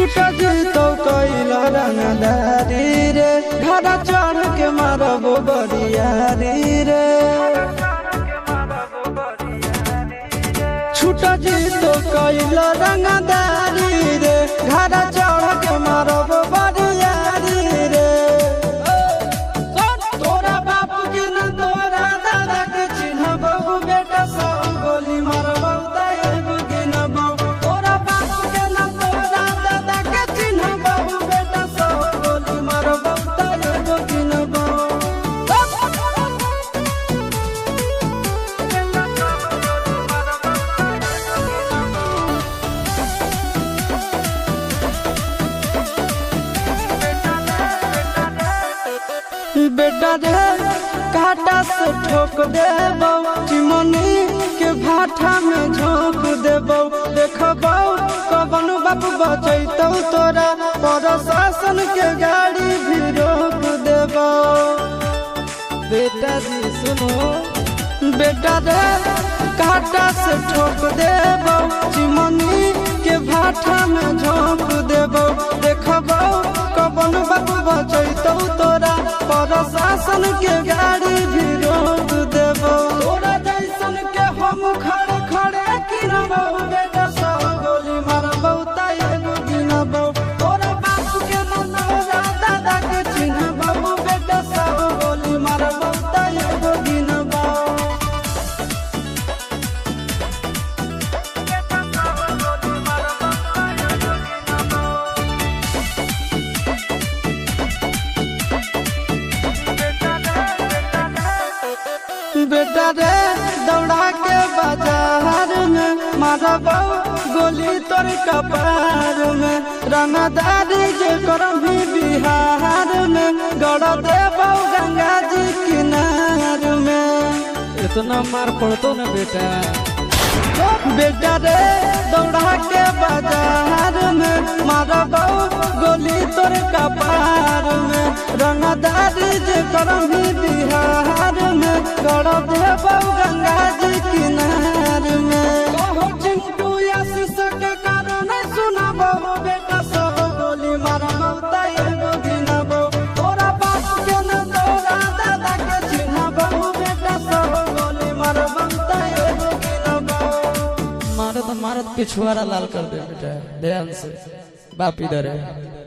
छुटा जीतो कैला रंगदारी रे घड़ा चढ़ के मारबो बरियारी रे छुटा जीतो कैला रंगदारी रे घड़ा चढ़ के मारबो बरियारी रे तोरा बाप के न तोरा दादा के चिन्हबो बेटा सब गोली मारबो तैगो गिनबो तोरा बाप के न तोरा दादा के चिन्हबो बेटा सब गोली मारबो तैगो गिनबो बेटा रे काटा से ठोक देबो चिमनी के भाटा में झोंक देबो देखबो कवन बाप बचैतौ तोरा प्रशासन के गाड़ी भी रोक देबो बेटा जी सुनो बेटा रे काटा से ठोक देबो चिमनी के भाटा में झोंक देबो देखबो कवन बाप बचैतौ तोरा प्रशासन के गाड़ी भी रोक देबो तोरा जैसन के हम खड़े खड़े गिनबो बेटा सब गोली मारबो तैगो गिनबो तोरा बाप के न तोरा दादा के चिन्हबो बेटा सब गोली मारबो तैगो गिनबो बेटा रे दौड़ा के बाजार में मारबो गोली तोर कपार में रंगदारी जे करभी बिहार में गड़ देबो गंगा जी किनार में इतना मार पड़तो ना बेटा बेटा रे दौड़ा के बाजार में मारबो गोली तोर कपार में रंगदारी जे करभी बिहार में गड़ देबो गंगा जी किनार में कहो चिंटू आशीष के कारण सुनाबो बेटा सब गोली मारबो तैगो गिनबो तोरा बाप के न तोरा दादा के चिन्हबो बेटा सब गोली मारबो तैगो गिनबो मारत मारत पिछुआरा लाल कर दे बेटा ध्यान से बाप इधर है।